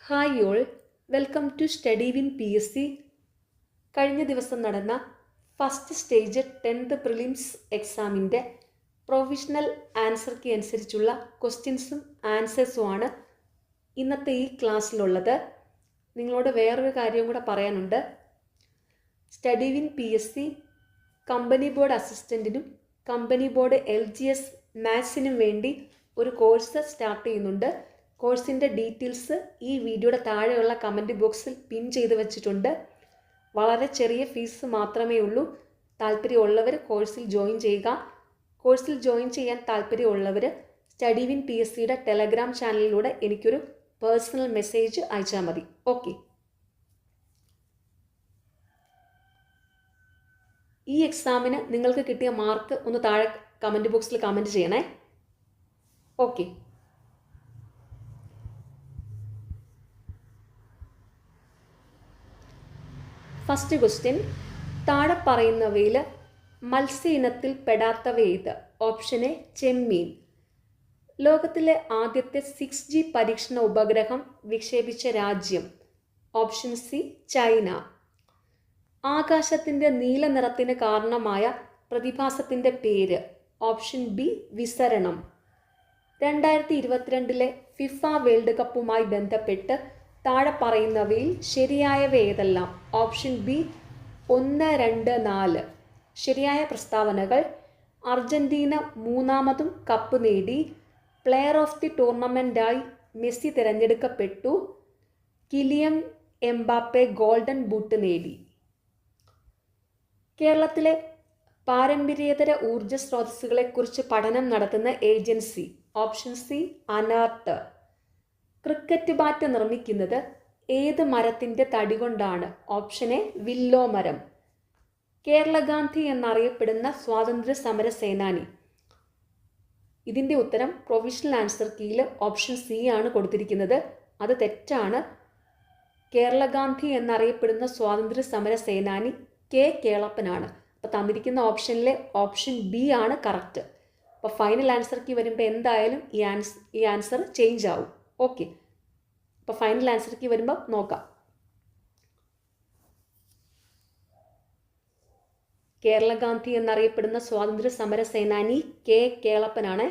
Hi all, welcome to study win PSC. കഴിഞ്ഞ ദിവസം നടന്ന ഫസ്റ്റ് സ്റ്റേജ് 10th പ്രിലിംസ് എക്സാമിൻ്റെ പ്രൊവിഷണൽ ആൻസർ കീ അനുസരിച്ചുള്ള ക്വസ്റ്റ്യൻസും ആൻസേഴ്സുമാണ് ഇന്നത്തെ ഈ ക്ലാസ്സിലുള്ളത്. നിങ്ങളോട് വേറൊരു കാര്യം കൂടെ പറയാനുണ്ട്. Study win PSC company board അസിസ്റ്റൻറ്റിനും കമ്പനി ബോർഡ് LGS മാത്സിനും വേണ്ടി ഒരു കോഴ്സ് സ്റ്റാർട്ട് ചെയ്യുന്നുണ്ട്. കോഴ്സിൻ്റെ ഡീറ്റെയിൽസ് ഈ വീഡിയോയുടെ താഴെയുള്ള കമൻറ്റ് ബോക്സിൽ പിൻ ചെയ്ത് വെച്ചിട്ടുണ്ട്. വളരെ ചെറിയ ഫീസ് മാത്രമേ ഉള്ളൂ. താല്പര്യമുള്ളവർ കോഴ്സിൽ ജോയിൻ ചെയ്യുക. കോഴ്സിൽ ജോയിൻ ചെയ്യാൻ താല്പര്യമുള്ളവർ സ്റ്റഡി വിൻ PSCയുടെ ടെലഗ്രാം ചാനലിലൂടെ എനിക്കൊരു പേഴ്സണൽ മെസ്സേജ് അയച്ചാൽ മതി. ഓക്കെ. ഈ എക്സാമിന് നിങ്ങൾക്ക് കിട്ടിയ മാർക്ക് ഒന്ന് താഴെ കമൻറ്റ് ബോക്സിൽ കമൻറ്റ് ചെയ്യണേ. ഓക്കെ. ഫസ്റ്റ് ക്വസ്റ്റ്യൻ, താഴെ പറയുന്നവയിൽ മത്സ്യ ഇനത്തിൽ പെടാത്തവ ഏത്? ഓപ്ഷൻ എ ചെമ്മീൻ. ലോകത്തിലെ ആദ്യത്തെ 6G പരീക്ഷണ ഉപഗ്രഹം വിക്ഷേപിച്ച രാജ്യം? Option C China. ആകാശത്തിൻ്റെ നീല നിറത്തിന് കാരണമായ പ്രതിഭാസത്തിൻ്റെ പേര്? ഓപ്ഷൻ ബി വിസരണം. 2022 ഫിഫ വേൾഡ് കപ്പുമായി ബന്ധപ്പെട്ട് താഴെ പറയുന്നവയിൽ ശരിയായവ ഏതെല്ലാം? Option B 1, 2, 4. ശരിയായ പ്രസ്താവനകൾ: അർജന്റീന 3ാമതും കപ്പ് നേടി. പ്ലെയർ ഓഫ് ദി ടൂർണമെൻ്റായി മെസ്സി തിരഞ്ഞെടുക്കപ്പെട്ടു. കിലിയൻ എംബാപ്പെ ഗോൾഡൻ ബൂട്ട് നേടി. കേരളത്തിലെ പാരമ്പര്യേതര ഊർജ സ്രോതസ്സുകളെക്കുറിച്ച് പഠനം നടത്തുന്ന agency? Option C ANERT. Cricket bat നിർമ്മിക്കുന്നത് ഏത് മരത്തിൻ്റെ തടി കൊണ്ടാണ്? ഓപ്ഷൻ എ വില്ലോ മരം. കേരള ഗാന്ധി എന്നറിയപ്പെടുന്ന സ്വാതന്ത്ര്യ സമര സേനാനി? ഇതിൻ്റെ ഉത്തരം പ്രൊവിഷണൽ ആൻസർ കീയിൽ ഓപ്ഷൻ സി ആണ് കൊടുത്തിരിക്കുന്നത്. അത് തെറ്റാണ്. കേരള ഗാന്ധി എന്നറിയപ്പെടുന്ന സ്വാതന്ത്ര്യ സമര സേനാനി കെ കേളപ്പനാണ്. അപ്പോൾ തന്നിരിക്കുന്ന ഓപ്ഷനിലെ ഓപ്ഷൻ ബി ആണ് കറക്റ്റ്. അപ്പോൾ ഫൈനൽ ആൻസർ കീ വരുമ്പോൾ എന്തായാലും ഈ ആൻസർ ചേഞ്ച് ആവും. ഓക്കെ. അപ്പോൾ ഫൈനൽ ആൻസർ കീ വരുമ്പോൾ നോക്കാം. കേരള ഗാന്ധി എന്നറിയപ്പെടുന്ന സ്വാതന്ത്ര്യ സമര സേനാനി കെ കേളപ്പനാണ്.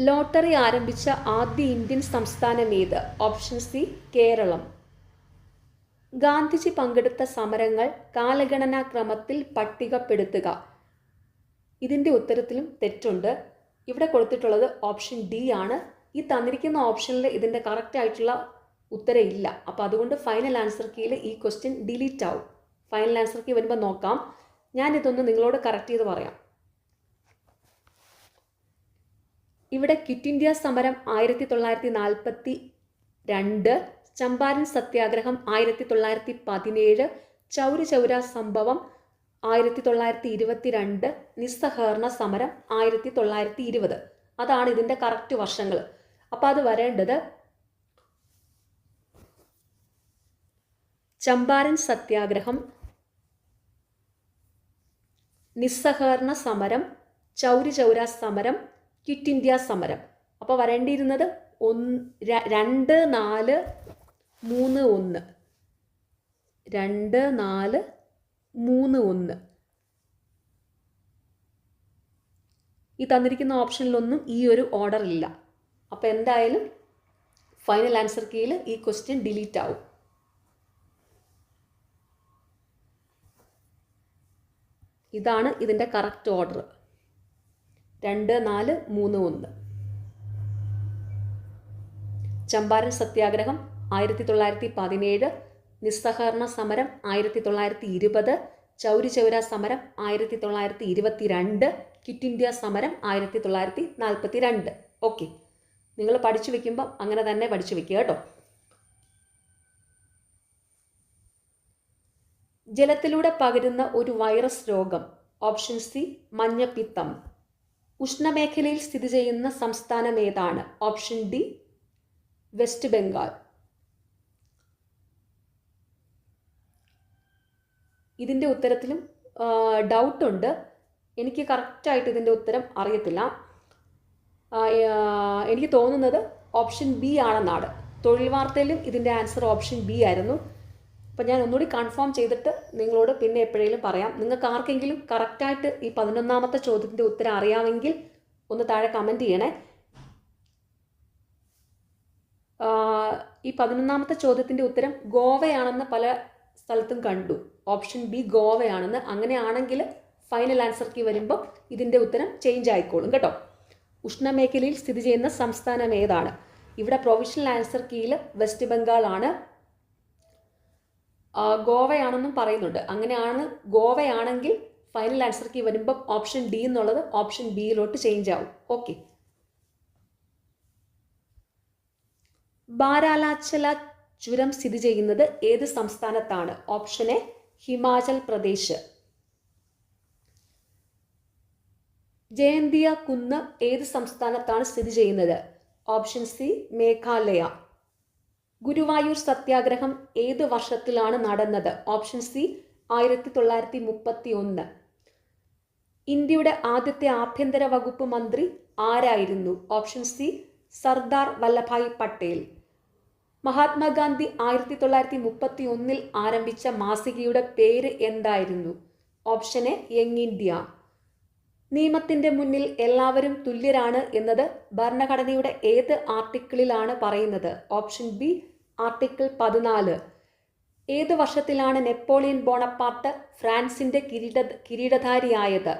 ലോട്ടറി ആരംഭിച്ച ആദ്യ ഇന്ത്യൻ സംസ്ഥാനം ഏത്? Option C Keralam. ഗാന്ധിജി പങ്കെടുത്ത സമരങ്ങൾ കാലഗണനാക്രമത്തിൽ പട്ടികപ്പെടുത്തുക? ഇതിൻ്റെ ഉത്തരത്തിലും തെറ്റുണ്ട്. ഇവിടെ കൊടുത്തിട്ടുള്ളത് ഓപ്ഷൻ ഡി ആണ്. ഈ തന്നിരിക്കുന്ന ഓപ്ഷനിൽ ഇതിൻ്റെ കറക്റ്റ് ആയിട്ടുള്ള ഉത്തരം ഇല്ല. അപ്പോൾ അതുകൊണ്ട് ഫൈനൽ ആൻസർ കീയിൽ ഈ ക്വസ്റ്റ്യൻ ഡിലീറ്റ് ആവും. ഫൈനൽ ആൻസർ കീ വരുമ്പോൾ നോക്കാം. ഞാനിതൊന്ന് നിങ്ങളോട് കറക്റ്റ് ചെയ്ത് പറയാം. ഇവിടെ ക്വിറ്റ് ഇന്ത്യ സമരം 1942, ചമ്പാരൻ സത്യാഗ്രഹം 1917, ചൗരി ചൗര സംഭവം 1922, നിസ്സഹകരണ സമരം 1920. അതാണ് ഇതിൻ്റെ കറക്റ്റ് വർഷങ്ങൾ. അപ്പോൾ അത് വരേണ്ടത് ചമ്പാരൻ സത്യാഗ്രഹം, നിസ്സഹകരണ സമരം, ചൗരി ചൗര സമരം, ക്വിറ്റ് ഇന്ത്യ സമരം. അപ്പോൾ വരേണ്ടിയിരുന്നത് 2, 4, 3, 1. 2, 4, 3, 1. ഈ തന്നിരിക്കുന്ന ഓപ്ഷനിലൊന്നും ഈ ഒരു ഓർഡർ ഇല്ല. അപ്പോൾ എന്തായാലും ഫൈനൽ ആൻസർ കീയിൽ ഈ ക്വസ്റ്റ്യൻ ഡിലീറ്റ് ആവും. ഇതാണ് ഇതിൻ്റെ കറക്റ്റ് ഓർഡർ. 2, 4, 3, 1. ചമ്പാരൻ സത്യാഗ്രഹം 1917, നിസ്സഹകരണ സമരം 1920, ചൗരി ചൗര സമരം 1922, ക്വിറ്റ് ഇന്ത്യ സമരം 1942. ഓക്കെ. നിങ്ങൾ പഠിച്ചു വെക്കുമ്പോൾ അങ്ങനെ തന്നെ പഠിച്ചു വെക്കുക കേട്ടോ. ജലത്തിലൂടെ പകരുന്ന ഒരു വൈറസ് രോഗം? ഓപ്ഷൻ സി മഞ്ഞപ്പിത്തം. ഉഷ്ണമേഖലയിൽ സ്ഥിതി ചെയ്യുന്ന സംസ്ഥാനം ഏതാണ്? Option D west Bengal. ഇതിൻ്റെ ഉത്തരത്തിലും ഡൗട്ടുണ്ട്. എനിക്ക് കറക്റ്റായിട്ട് ഇതിൻ്റെ ഉത്തരം അറിയത്തില്ല. എനിക്ക് തോന്നുന്നത് ഓപ്ഷൻ ബി ആണെന്നാണ്. തൊഴിൽ വാർത്തയിലും ഇതിൻ്റെ ആൻസർ ഓപ്ഷൻ ബി ആയിരുന്നു. അപ്പം ഞാൻ ഒന്നുകൂടി കൺഫേം ചെയ്തിട്ട് നിങ്ങളോട് പിന്നെ എപ്പോഴേലും പറയാം. നിങ്ങൾക്ക് ആർക്കെങ്കിലും കറക്റ്റായിട്ട് ഈ 11ാമത്തെ ചോദ്യത്തിൻ്റെ ഉത്തരം അറിയാമെങ്കിൽ ഒന്ന് താഴെ കമൻറ്റ് ചെയ്യണേ. ഈ 11ാമത്തെ ചോദ്യത്തിൻ്റെ ഉത്തരം ഗോവയാണെന്ന് പല സ്ഥലത്തും കണ്ടു. ഓപ്ഷൻ ബി ഗോവയാണെന്ന്. അങ്ങനെയാണെങ്കിൽ ഫൈനൽ ആൻസർ കീ വരുമ്പോൾ ഇതിൻ്റെ ഉത്തരം ചേഞ്ച് ആയിക്കോളും കേട്ടോ. ഉഷ്ണമേഖലയിൽ സ്ഥിതി ചെയ്യുന്ന സംസ്ഥാനം ഏതാണ്? ഇവിടെ പ്രൊവിഷണൽ ആൻസർ കീയിൽ വെസ്റ്റ് ബംഗാളാണ്. ഗോവയാണെന്നും പറയുന്നുണ്ട്. അങ്ങനെയാണ് ഗോവയാണെങ്കിൽ ഫൈനൽ ആൻസർ കീ വരുമ്പം ഓപ്ഷൻ ഡി എന്നുള്ളത് ഓപ്ഷൻ ബിയിലോട്ട് ചേഞ്ച് ആവും. ഓക്കെ. ബാരാലാച്ചല ചുരം സ്ഥിതി ചെയ്യുന്നത് ഏത് സംസ്ഥാനത്താണ്? Option A Himachal Pradesh. ജയന്തിയ കുന്ന് ഏത് സംസ്ഥാനത്താണ് സ്ഥിതി ചെയ്യുന്നത്? Option C Meghalaya. ഗുരുവായൂർ സത്യാഗ്രഹം ഏത് വർഷത്തിലാണ് നടന്നത്? Option C 1931. ഇന്ത്യയുടെ ആദ്യത്തെ ആഭ്യന്തര വകുപ്പ് മന്ത്രി ആരായിരുന്നു? Option C Sardar Vallabhbhai Patel. മഹാത്മാഗാന്ധി 1931 ആരംഭിച്ച മാസികയുടെ പേര് എന്തായിരുന്നു? Option A young India. നിയമത്തിൻ്റെ മുന്നിൽ എല്ലാവരും തുല്യരാണ് എന്നത് ഭരണഘടനയുടെ ഏത് ആർട്ടിക്കിളിലാണ് പറയുന്നത്? Option B article 14. ഏത് വർഷത്തിലാണ് നെപ്പോളിയൻ ബോണപ്പാർട്ട് ഫ്രാൻസിൻ്റെ കിരീടധാരിയായത്?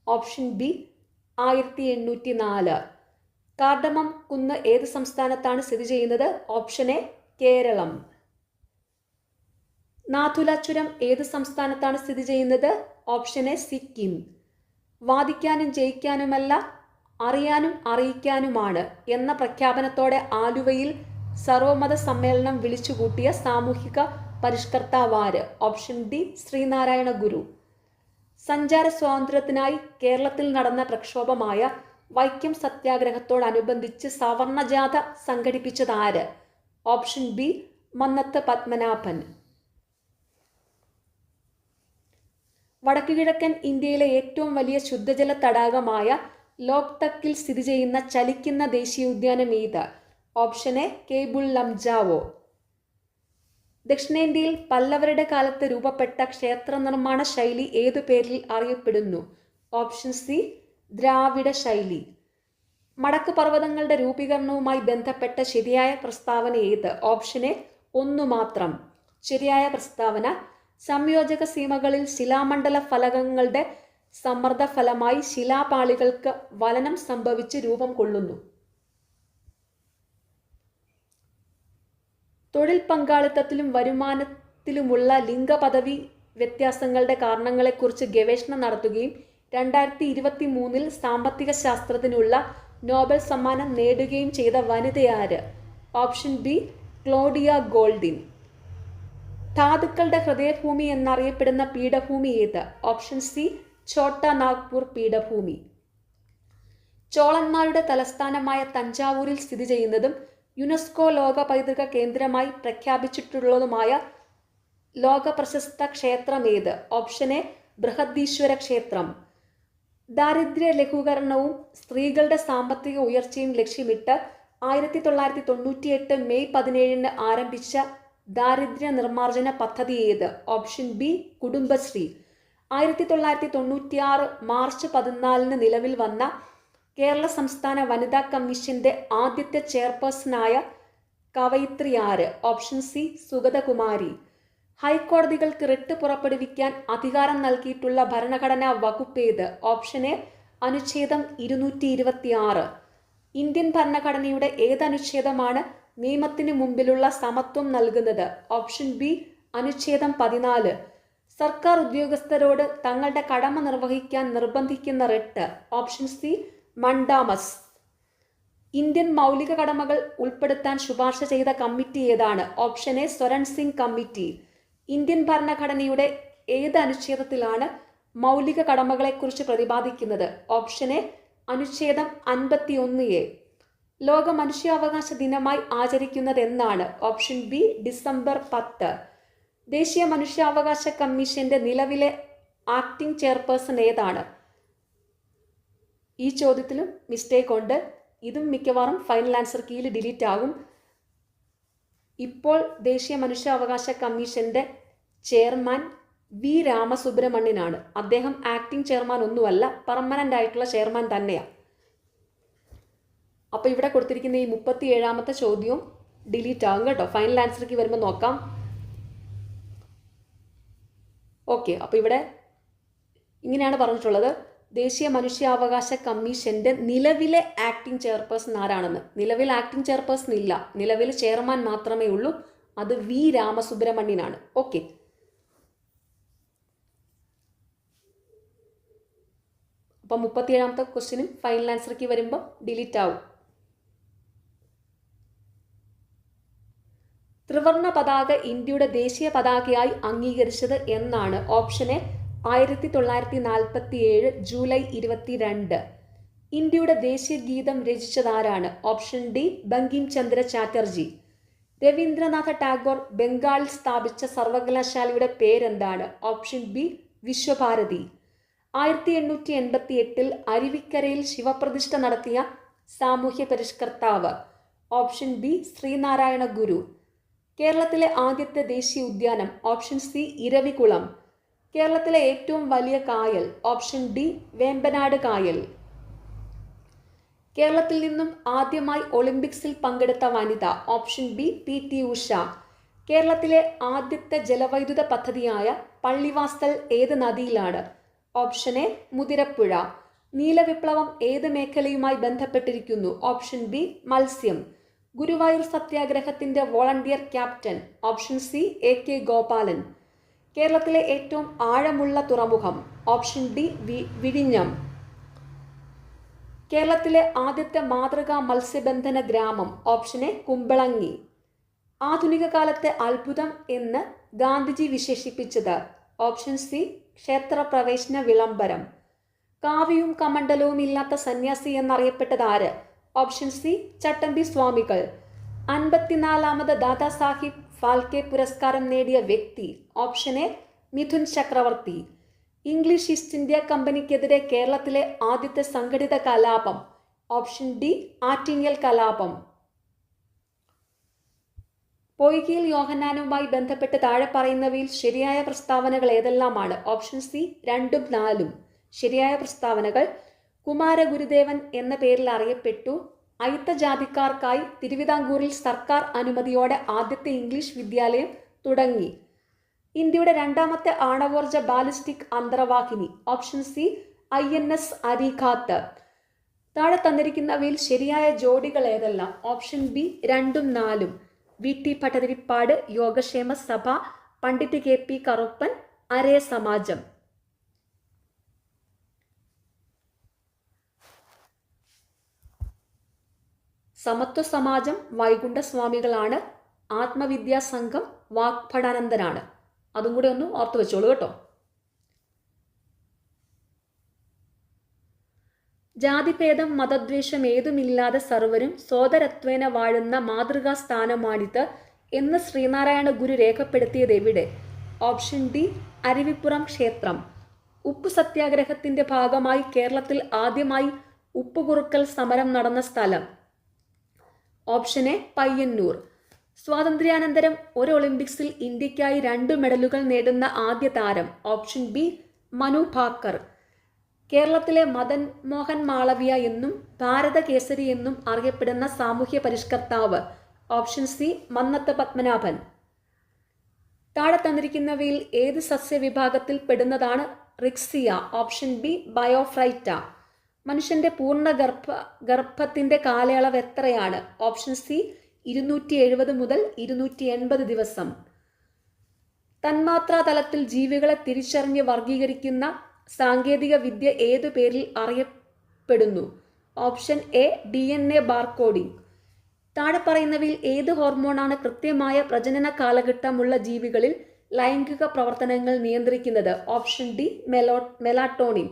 Option B 1804. കാർഡമം കുന്ന് ഏത് സംസ്ഥാനത്താണ് സ്ഥിതി ചെയ്യുന്നത്? Option A Keralam. നാഥുല ചുരം ഏത് സംസ്ഥാനത്താണ് സ്ഥിതി ചെയ്യുന്നത്? Option A Sikkim. വാദിക്കാനും ജയിക്കാനുമല്ല അറിയാനും അറിയിക്കാനുമാണ് എന്ന പ്രഖ്യാപനത്തോടെ ആലുവയിൽ സർവമത സമ്മേളനം വിളിച്ചുകൂട്ടിയ സാമൂഹിക പരിഷ്കർത്താവാര്? Option D Sree Narayana Guru. സഞ്ചാര സ്വാതന്ത്ര്യത്തിനായി കേരളത്തിൽ നടന്ന പ്രക്ഷോഭമായ വൈക്കം സത്യാഗ്രഹത്തോടനുബന്ധിച്ച് സവർണജാഥ സംഘടിപ്പിച്ചത് ആര്? Option B Mannathu Padmanabhan. വടക്കുകിഴക്കൻ ഇന്ത്യയിലെ ഏറ്റവും വലിയ ശുദ്ധജല തടാകമായ ലോക്തക്കിൽ സ്ഥിതി ചെയ്യുന്ന ചലിക്കുന്ന ദേശീയോദ്യാനം ഏത്? Option A Keibul Lamjao. ദക്ഷിണേന്ത്യയിൽ പല്ലവരുടെ കാലത്ത് രൂപപ്പെട്ട ക്ഷേത്ര നിർമ്മാണ ശൈലി ഏതു പേരിൽ അറിയപ്പെടുന്നു? ഓപ്ഷൻ സി ദ്രാവിഡ ശൈലി. മടക്ക് പർവ്വതങ്ങളുടെ രൂപീകരണവുമായി ബന്ധപ്പെട്ട ശരിയായ പ്രസ്താവന ഏത്? ഓപ്ഷൻ എ ഒന്നു മാത്രം. ശരിയായ പ്രസ്താവന സംയോജക സീമകളിൽ ശിലാമണ്ഡല ഫലകങ്ങളുടെ സമ്മർദ്ദ ഫലമായി ശിലാപാളികൾക്ക് വലനം സംഭവിച്ച് രൂപം കൊള്ളുന്നു. തൊഴിൽ പങ്കാളിത്തത്തിലും വരുമാനത്തിലുമുള്ള ലിംഗപദവി വ്യത്യാസങ്ങളുടെ കാരണങ്ങളെക്കുറിച്ച് ഗവേഷണം നടത്തുകയും 2023 സാമ്പത്തിക ശാസ്ത്രത്തിനുള്ള നോബൽ സമ്മാനം നേടുകയും ചെയ്ത വനിതയാര്? Option B Claudia Goldin. ധാതുക്കളുടെ ഹൃദയഭൂമി എന്നറിയപ്പെടുന്ന പീഠഭൂമി ഏത്? ഓപ്ഷൻ സി ഛോട്ടാ നാഗ്പൂർ പീഠഭൂമി. ചോളന്മാരുടെ തലസ്ഥാനമായ തഞ്ചാവൂരിൽ സ്ഥിതി ചെയ്യുന്നതും യുനെസ്കോ ലോക പൈതൃക കേന്ദ്രമായി പ്രഖ്യാപിച്ചിട്ടുള്ളതുമായ ലോക പ്രശസ്ത ക്ഷേത്രം ഏത്? ഓപ്ഷൻ എ ബൃഹദീശ്വര ക്ഷേത്രം. ദാരിദ്ര്യ ലഘൂകരണവും സ്ത്രീകളുടെ സാമ്പത്തിക ഉയർച്ചയും ലക്ഷ്യമിട്ട് 1998 മെയ് 17 ആരംഭിച്ച ദാരിദ്ര്യ നിർമ്മാർജ്ജന പദ്ധതി ഏത്? Option B Kudumbashree. 1996 മാർച്ച് 14 നിലവിൽ വന്ന കേരള സംസ്ഥാന വനിതാ കമ്മീഷന്റെ ആദ്യത്തെ ചെയർപേഴ്സണായ കവയിത്രി ആര്? Option C Sugathakumari. ഹൈക്കോടതികൾക്ക് റിട്ട് പുറപ്പെടുവിക്കാൻ അധികാരം നൽകിയിട്ടുള്ള ഭരണഘടനാ വകുപ്പ് ഏത്? ഓപ്ഷൻ എ അനുച്ഛേദം 226. ഇന്ത്യൻ ഭരണഘടനയുടെ ഏതനുച്ഛേദമാണ് നിയമത്തിന് മുമ്പിലുള്ള സമത്വം നൽകുന്നത്? ഓപ്ഷൻ ബി അനുച്ഛേദം 14. സർക്കാർ ഉദ്യോഗസ്ഥരോട് തങ്ങളുടെ കടമ നിർവഹിക്കാൻ നിർബന്ധിക്കുന്ന writ? Option C mandamus. Indian മൗലിക കടമകൾ ഉൾപ്പെടുത്താൻ ശുപാർശ ചെയ്ത കമ്മിറ്റി ഏതാണ്? Option A Swaran Singh committee. Indian ഭരണഘടനയുടെ ഏത് അനുച്ഛേദത്തിലാണ് മൗലിക കടമകളെക്കുറിച്ച് പ്രതിപാദിക്കുന്നത്? ഓപ്ഷൻ എ അനുച്ഛേദം 51A. ലോക മനുഷ്യാവകാശ ദിനമായി ആചരിക്കുന്നത് എന്നാണ്? Option B December 10. ദേശീയ മനുഷ്യാവകാശ കമ്മീഷന്റെ നിലവിലെ ആക്ടിംഗ് ചെയർപേഴ്സൺ ഏതാണ്? ഈ ചോദ്യത്തിലും മിസ്റ്റേക്ക് ഉണ്ട്. ഇതും മിക്കവാറും ഫൈനൽ ആൻസർ കീയിൽ ഡിലീറ്റ് ആകും. ഇപ്പോൾ ദേശീയ മനുഷ്യാവകാശ കമ്മീഷന്റെ ചെയർമാൻ വി രാമസുബ്രഹ്മണ്യനാണ്. അദ്ദേഹം ആക്ടിംഗ് ചെയർമാൻ ഒന്നുമല്ല, പെർമനന്റ് ആയിട്ടുള്ള ചെയർമാൻ തന്നെയാണ്. അപ്പോൾ ഇവിടെ കൊടുത്തിരിക്കുന്ന ഈ 37ാമത്തെ ചോദ്യവും ഡിലീറ്റ് ആകും കേട്ടോ. ഫൈനൽ ആൻസർക്ക് വരുമ്പോൾ നോക്കാം. ഓക്കെ, അപ്പോൾ ഇവിടെ ഇങ്ങനെയാണ് പറഞ്ഞിട്ടുള്ളത്, ദേശീയ മനുഷ്യാവകാശ കമ്മീഷന്റെ നിലവിലെ ആക്ടിംഗ് ചെയർപേഴ്സൺ ആരാണെന്ന്. നിലവിൽ ആക്ടിംഗ് ചെയർപേഴ്സൺ ഇല്ല, നിലവിൽ ചെയർമാൻ മാത്രമേ ഉള്ളൂ. അത് വി രാമസുബ്രഹ്മണ്യനാണ്. ഓക്കെ, അപ്പം 37ാമത്തെ ക്വസ്റ്റ്യനും ഫൈനൽ ആൻസർക്ക് വരുമ്പോൾ ഡിലീറ്റ് ആവും. ത്രിവർണ്ണ പതാക ഇന്ത്യയുടെ ദേശീയ പതാകയായി അംഗീകരിച്ചത് എന്നാണ്? Option A 1947 July 22. ഇന്ത്യയുടെ ദേശീയ ഗീതം രചിച്ചതാരാണ്? Option D Bankim Chandra Chatterjee. രവീന്ദ്രനാഥ ടാഗോർ ബംഗാളിൽ സ്ഥാപിച്ച സർവകലാശാലയുടെ പേരെന്താണ്? Option B Visva Bharati. 1888 അരുവിക്കരയിൽ ശിവപ്രതിഷ്ഠ നടത്തിയ സാമൂഹ്യ പരിഷ്കർത്താവ്? Option B Sree Narayana Guru. കേരളത്തിലെ ആദ്യത്തെ ദേശീയ ഉദ്യാനം? Option C Eravikulam. കേരളത്തിലെ ഏറ്റവും വലിയ കായൽ? ഓപ്ഷൻ ഡി വേമ്പനാട് കായൽ. കേരളത്തിൽ നിന്നും ആദ്യമായി ഒളിമ്പിക്സിൽ പങ്കെടുത്ത വനിത? Option B P T. ഉഷ. കേരളത്തിലെ ആദ്യത്തെ ജലവൈദ്യുത പദ്ധതിയായ പള്ളിവാസൽ ഏത് നദിയിലാണ്? Option A Muthirapuzha. നീലവിപ്ലവം ഏത് മേഖലയുമായി ബന്ധപ്പെട്ടിരിക്കുന്നു? ഓപ്ഷൻ ബി മത്സ്യം. ഗുരുവായൂർ സത്യാഗ്രഹത്തിന്റെ volunteer captain? Option C A K. Gopalan. കേരളത്തിലെ ഏറ്റവും ആഴമുള്ള തുറമുഖം? ഓപ്ഷൻ ഡി വിഴിഞ്ഞം. കേരളത്തിലെ ആദ്യത്തെ മാതൃകാ മത്സ്യബന്ധന ഗ്രാമം? Option A Kumbalangi. ആധുനിക കാലത്തെ അത്ഭുതം എന്ന് ഗാന്ധിജി വിശേഷിപ്പിച്ചത്? ഓപ്ഷൻ സി ക്ഷേത്രപ്രവേശന വിളംബരം. കാവ്യവും കമണ്ഡലവും ഇല്ലാത്ത സന്യാസി എന്നറിയപ്പെട്ടത് ആര്? ഓപ്ഷൻ സി ചട്ടമ്പി സ്വാമികൾ. 54ാമത് ദാദാസാഹിബ് ഫാൽക്കെ പുരസ്കാരം നേടിയ വ്യക്തി? ഓപ്ഷൻ എ മിഥുൻ ചക്രവർത്തി. ഇംഗ്ലീഷ് ഈസ്റ്റ് ഇന്ത്യ കമ്പനിക്കെതിരെ കേരളത്തിലെ ആദ്യത്തെ സംഘടിത കലാപം? ഓപ്ഷൻ ഡി ആറ്റിങ്ങൽ കലാപം. പൊയ്കയിൽ യോഹന്നാനുമായി ബന്ധപ്പെട്ട് താഴെ പറയുന്നവയിൽ ശരിയായ പ്രസ്താവനകൾ ഏതെല്ലാമാണ്? Option C 2ഉം 4ഉം. ശരിയായ പ്രസ്താവനകൾ: കുമാരഗുരുദേവൻ എന്ന പേരിൽ അറിയപ്പെട്ടു. അയിത്ത ജാതിക്കാർക്കായി തിരുവിതാംകൂറിൽ സർക്കാർ അനുമതിയോടെ ആദ്യത്തെ ഇംഗ്ലീഷ് വിദ്യാലയം തുടങ്ങി. ഇന്ത്യയുടെ രണ്ടാമത്തെ ആണവോർജ ബാലിസ്റ്റിക് അന്തർവാഹിനി? Option C INS Arighaat. താഴെ തന്നിരിക്കുന്നവയിൽ ശരിയായ ജോഡികൾ ഏതെല്ലാം? ഓപ്ഷൻ ബി 2ഉം 4ഉം. VT ഭട്ടതിരിപ്പാട്, യോഗക്ഷേമ സഭ, പണ്ഡിറ്റ് KP കറുപ്പൻ, അരേ സമാജം. സമത്വ സമാജം വൈകുണ്ഠസ്വാമികളാണ്. ആത്മവിദ്യാസംഘം വാഗ്ഭടാനന്ദനാണ്. അതും കൂടെ ഒന്ന് ഓർത്തു വെച്ചോളൂ കേട്ടോ. ജാതിഭേദം മതദ്വേഷം ഏതുമില്ലാതെ സർവരും സോദരത്വേന വാഴുന്ന മാതൃകാ സ്ഥാനമാണിത് എന്ന് ശ്രീനാരായണ ഗുരു രേഖപ്പെടുത്തിയത് എവിടെ? ഓപ്ഷൻ ഡി അരുവിപ്പുറം ക്ഷേത്രം. ഉപ്പു സത്യാഗ്രഹത്തിന്റെ ഭാഗമായി കേരളത്തിൽ ആദ്യമായി ഉപ്പുകുറുക്കൽ സമരം നടന്ന സ്ഥലം? Option A Payyanur. സ്വാതന്ത്ര്യാനന്തരം ഒരു ഒളിമ്പിക്സിൽ ഇന്ത്യക്കായി 2 മെഡലുകൾ നേടുന്ന ആദ്യ താരം? Option B Manu Bhaker. കേരളത്തിലെ മദൻ മോഹൻ മാളവ്യ എന്നും ഭാരത കേസരി എന്നും അറിയപ്പെടുന്ന സാമൂഹ്യ പരിഷ്കർത്താവ്? Option C Mannath Padmanabhan. താഴെ തന്നിരിക്കുന്നവയിൽ ഏത് സസ്യവിഭാഗത്തിൽ പെടുന്നതാണ് റിക്സിയ? Option B ബയോഫ്രൈറ്റ. മനുഷ്യന്റെ പൂർണ്ണ ഗർഭത്തിന്റെ കാലയളവ് എത്രയാണ്? ഓപ്ഷൻ സി 270 മുതൽ 280 ദിവസം. തന്മാത്രാ തലത്തിൽ ജീവികളെ തിരിച്ചറിഞ്ഞ് വർഗീകരിക്കുന്ന സാങ്കേതിക വിദ്യ ഏതു പേരിൽ അറിയപ്പെടുന്നു? Option A DNA barcoding. താഴെ പറയുന്നവയിൽ ഏത് ഹോർമോണാണ് കൃത്യമായ പ്രജനന കാലഘട്ടമുള്ള ജീവികളിൽ ലൈംഗിക പ്രവർത്തനങ്ങൾ നിയന്ത്രിക്കുന്നത്? Option D melatonin.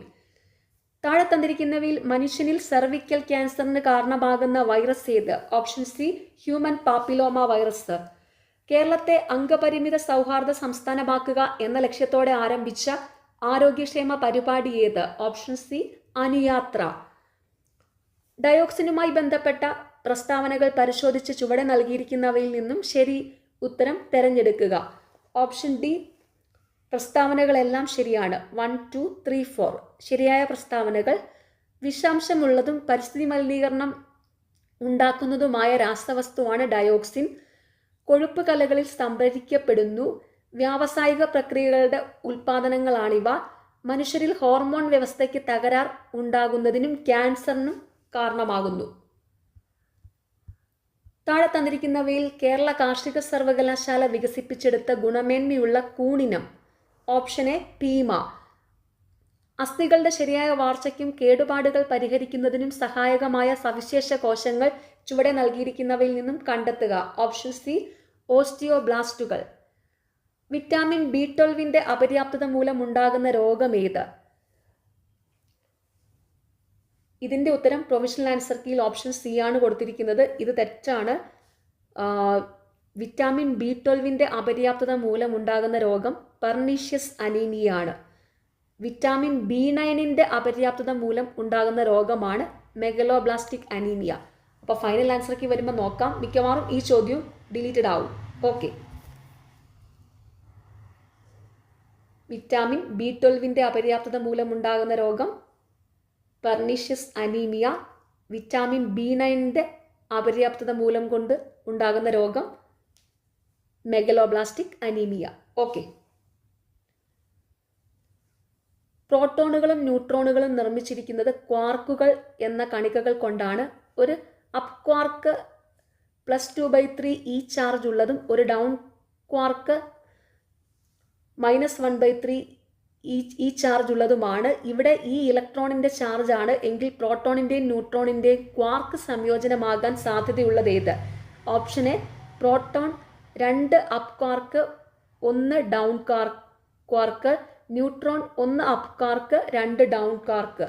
താഴെ തന്നിരിക്കുന്നവയിൽ മനുഷ്യനിൽ സെർവിക്കൽ ക്യാൻസറിന് കാരണമാകുന്ന വൈറസ് ഏത്? Option C human papilloma virus. കേരളത്തെ അംഗപരിമിത സൗഹാർദ്ദ സംസ്ഥാനമാക്കുക എന്ന ലക്ഷ്യത്തോടെ ആരംഭിച്ച ആരോഗ്യക്ഷേമ പരിപാടി ഏത്? ഓപ്ഷൻ സി അനുയാത്ര. ഡയോക്സിനുമായി ബന്ധപ്പെട്ട പ്രസ്താവനകൾ പരിശോധിച്ച് ചുവടെ നൽകിയിരിക്കുന്നവയിൽ നിന്നും ശരി ഉത്തരം തിരഞ്ഞെടുക്കുക. ഓപ്ഷൻ ഡി, പ്രസ്താവനകളെല്ലാം ശരിയാണ്. 1, 2, 3, 4 ശരിയായ പ്രസ്താവനകൾ. വിഷാംശമുള്ളതും പരിസ്ഥിതി മലിനീകരണം ഉണ്ടാക്കുന്നതുമായ രാസവസ്തുവാണ് ഡയോക്സിൻ. കൊഴുപ്പ് കലകളിൽ സംഭരിക്കപ്പെടുന്നു. വ്യാവസായിക പ്രക്രിയകളുടെ ഉൽപ്പാദനങ്ങളാണിവ. മനുഷ്യരിൽ ഹോർമോൺ വ്യവസ്ഥയ്ക്ക് തകരാർ ഉണ്ടാകുന്നതിനും ക്യാൻസറിനും കാരണമാകുന്നു. താഴെ തന്നിരിക്കുന്നവയിൽ കേരള കാർഷിക സർവകലാശാല വികസിപ്പിച്ചെടുത്ത ഗുണമേന്മയുള്ള കൂണിനം. Option A, പീമ. അസ്ഥികളുടെ ശരിയായ വളർച്ചയ്ക്കും കേടുപാടുകൾ പരിഹരിക്കുന്നതിനും സഹായകമായ സവിശേഷ കോശങ്ങൾ ചുവടെ നൽകിയിരിക്കുന്നവയിൽ നിന്നും കണ്ടെത്തുക. Option C, ഓസ്റ്റിയോബ്ലാസ്റ്റുകൾ. വിറ്റാമിൻ B12 അപര്യാപ്തത മൂലമുണ്ടാകുന്ന രോഗമേത്? ഇതിൻ്റെ ഉത്തരം പ്രൊവിഷണൽ ആൻസർ കീയിൽ ഓപ്ഷൻ സി ആണ് കൊടുത്തിരിക്കുന്നത്. ഇത് തെറ്റാണ്. വിറ്റാമിൻ B12 അപര്യാപ്തത മൂലമുണ്ടാകുന്ന രോഗം പെർനീഷ്യസ് അനീമിയ ആണ്. വിറ്റാമിൻ B9 അപര്യാപ്തത മൂലം ഉണ്ടാകുന്ന രോഗമാണ് മെഗലോബ്ലാസ്റ്റിക് അനീമിയ. അപ്പോൾ ഫൈനൽ ആൻസർക്ക് വരുമ്പോൾ നോക്കാം. മിക്കവാറും ഈ ചോദ്യം ഡിലീറ്റഡ് ആവും. ഓക്കെ, വിറ്റാമിൻ B12 അപര്യാപ്തത മൂലമുണ്ടാകുന്ന രോഗം പെർനീഷ്യസ് അനീമിയ. വിറ്റാമിൻ B9 അപര്യാപ്തത മൂലം കൊണ്ട് ഉണ്ടാകുന്ന രോഗം മെഗലോബ്ലാസ്റ്റിക് അനീമിയ. ഓക്കെ, പ്രോട്ടോണുകളും ന്യൂട്രോണുകളും നിർമ്മിച്ചിരിക്കുന്നത് ക്വാർക്കുകൾ എന്ന കണികകൾ കൊണ്ടാണ്. ഒരു അപ് ക്വാർക്ക് +2/3 ഈ ചാർജ് ഉള്ളതും ഒരു ഡൗൺ ക്വാർക്ക് -1/3 ഈ ചാർജ് ഉള്ളതുമാണ്. ഇവിടെ ഈ ഇലക്ട്രോണിൻ്റെ ചാർജ് ആണ് എങ്കിൽ പ്രോട്ടോണിൻ്റെയും ന്യൂട്രോണിൻ്റെയും ക്വാർക്ക് സംയോജനമാകാൻ സാധ്യതയുള്ളത് ഏത്? Option A, proton 2 up quark 1 down quark, neutron 1 up quark 2 down quark.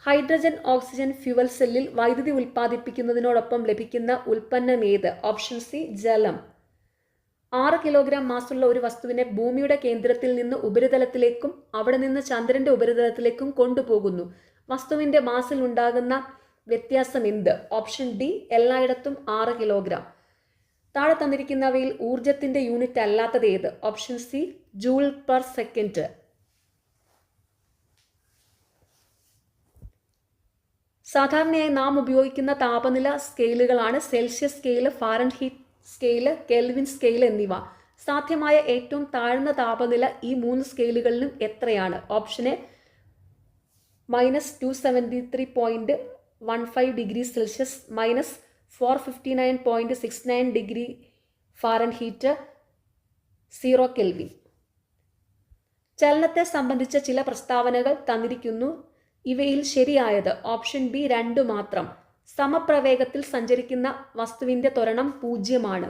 Hydrogen oxygen fuel സെല്ലിൽ വൈദ്യുതി ഉൽപ്പാദിപ്പിക്കുന്നതിനോടൊപ്പം ലഭിക്കുന്ന ഉൽപ്പന്നം ഏത്? ഓപ്ഷൻ സി, ജലം. 6 കിലോഗ്രാം മാസുള്ള ഒരു വസ്തുവിനെ ഭൂമിയുടെ കേന്ദ്രത്തിൽ നിന്ന് ഉപരിതലത്തിലേക്കും അവിടെ നിന്ന് ചന്ദ്രന്റെ ഉപരിതലത്തിലേക്കും കൊണ്ടുപോകുന്നു. വസ്തുവിന്റെ മാസിൽ ഉണ്ടാകുന്ന വ്യത്യാസം എന്ത്? ഓപ്ഷൻ ഡി, എല്ലായിടത്തും 6 കിലോഗ്രാം. താഴെ തന്നിരിക്കുന്നവയിൽ ഊർജത്തിന്റെ യൂണിറ്റ് അല്ലാത്തത് ഏത്? Option C, joule per second. സാധാരണയായി നാം ഉപയോഗിക്കുന്ന താപനില സ്കെയിലുകളാണ് Celsius scale, Fahrenheit scale, Kelvin scale എന്നിവ. സാധ്യമായ ഏറ്റവും താഴ്ന്ന താപനില ഈ 3 സ്കെയിലുകളിലും എത്രയാണ്? Option A, -273.15 degree Celsius, -459.69 degree Fahrenheit, 0 Kelvin. ചലനത്തെ സംബന്ധിച്ച ചില പ്രസ്താവനകൾ തന്നിരിക്കുന്നു. ഇവയിൽ ശരിയായത് ഓപ്ഷൻ ബി, 2 മാത്രം. സമപ്രവേഗത്തിൽ സഞ്ചരിക്കുന്ന വസ്തുവിന്റെ ത്വരണം 0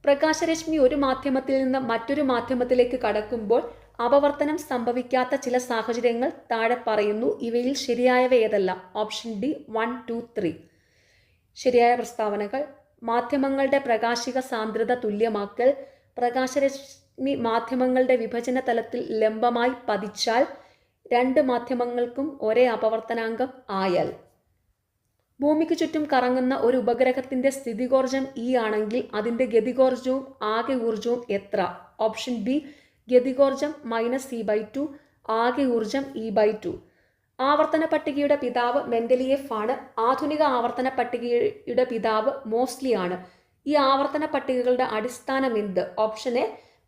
പ്രകാശരശ്മി ഒരു മാധ്യമത്തിൽ നിന്ന് മറ്റൊരു മാധ്യമത്തിലേക്ക് കടക്കുമ്പോൾ അപവർത്തനം സംഭവിക്കാത്ത ചില സാഹചര്യങ്ങൾ താഴെ പറയുന്നു. ഇവയിൽ ശരിയായവ ഏതെല്ലാം? Option D, 1, 2, 3. ശരിയായ പ്രസ്താവനകൾ: മാധ്യമങ്ങളുടെ പ്രകാശിക സാന്ദ്രത തുല്യമാക്കൽ, പ്രകാശരശ്മി മാധ്യമങ്ങളുടെ വിഭജന തലത്തിൽ ലംബമായി പതിച്ചാൽ, 2 മാധ്യമങ്ങൾക്കും ഒരേ അപവർത്തനാങ്കം ആയാൽ. ഭൂമിക്ക് ചുറ്റും കറങ്ങുന്ന ഒരു ഉപഗ്രഹത്തിന്റെ സ്ഥിതികോർജം E ആണെങ്കിൽ അതിന്റെ ഗതികോർജവും ആകെ ഊർജവും എത്ര? ഓപ്ഷൻ ബി, ഗതികോർജം -E/2, ആകെ ഊർജം E/2. ആവർത്തന പട്ടികയുടെ പിതാവ് മെൻഡലിയേഫ് ആണ്. ആധുനിക ആവർത്തന പട്ടികയുടെ പിതാവ് മോസ്ലി ആണ്. ഈ ആവർത്തന പട്ടികകളുടെ അടിസ്ഥാനം എന്ത്? Option A,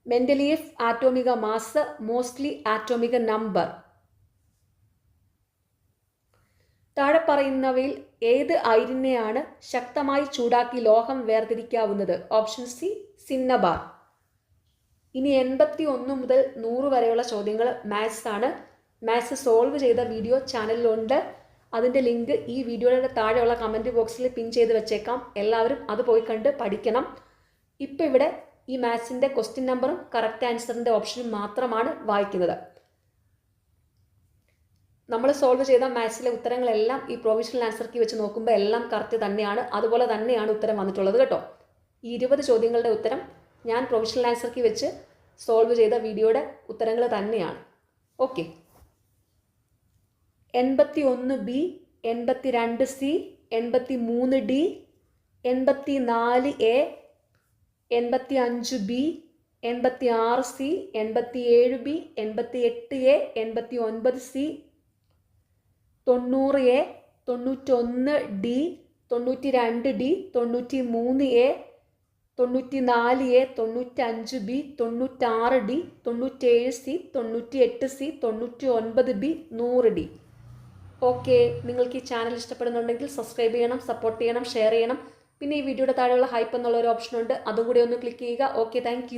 Mendeleev atomic mass, Moseley atomic number. താഴെ പറയുന്നവയിൽ ഏത് അയിരിനെയാണ് ശക്തമായി ചൂടാക്കി ലോഹം വേർതിരിക്കാവുന്നത്? Option C, cinnabar. ഇനി 81 മുതൽ 100 വരെയുള്ള ചോദ്യങ്ങൾ മാത്സ് ആണ്. മാത്സ് സോൾവ് ചെയ്ത വീഡിയോ ചാനലിലുണ്ട്. അതിൻ്റെ ലിങ്ക് ഈ വീഡിയോയുടെ താഴെയുള്ള കമൻറ്റ് ബോക്സിൽ പിൻ ചെയ്ത് വെച്ചേക്കാം. എല്ലാവരും അത് പോയി കണ്ട് പഠിക്കണം. ഇപ്പോൾ ഇവിടെ ഈ മാത്സിൻ്റെ ക്വസ്റ്റ്യൻ നമ്പറും കറക്റ്റ് ആൻസറിൻ്റെ ഓപ്ഷനും മാത്രമാണ് വായിക്കുന്നത്. നമ്മൾ സോൾവ് ചെയ്ത മാത്സിലെ ഉത്തരങ്ങളെല്ലാം ഈ പ്രൊവിഷണൽ ആൻസർ കീ വെച്ച് നോക്കുമ്പോൾ എല്ലാം കറക്റ്റ് തന്നെയാണ്. അതുപോലെ തന്നെയാണ് ഉത്തരം വന്നിട്ടുള്ളത് കേട്ടോ. ഈ 20 ചോദ്യങ്ങളുടെ ഉത്തരം ഞാൻ പ്രൊവിഷണൽ ആൻസർ കീ വെച്ച് സോൾവ് ചെയ്ത വീഡിയോയുടെ ഉത്തരങ്ങൾ തന്നെയാണ്. Okay. 81B, 82C, 83D, 84A, 85B, 86C, 87B, 88A, 89C, 90A, 91D, 92D, 93A, 94A, 95B, 96D, 97C, 98C, 99B, 100D. Okay, നിങ്ങൾക്ക് ഈ ചാനൽ ഇഷ്ടപ്പെടുന്നുണ്ടെങ്കിൽ സബ്സ്ക്രൈബ് ചെയ്യണം, സപ്പോർട്ട് ചെയ്യണം, ഷെയർ ചെയ്യണം. പിന്നെ ഈ വീഡിയോയുടെ താഴെയുള്ള ഹൈപ്പ് എന്നുള്ള ഒരു ഓപ്ഷൻ ഉണ്ട്, അതും കൂടി ഒന്ന് ക്ലിക്ക് ചെയ്യുക. Okay, thank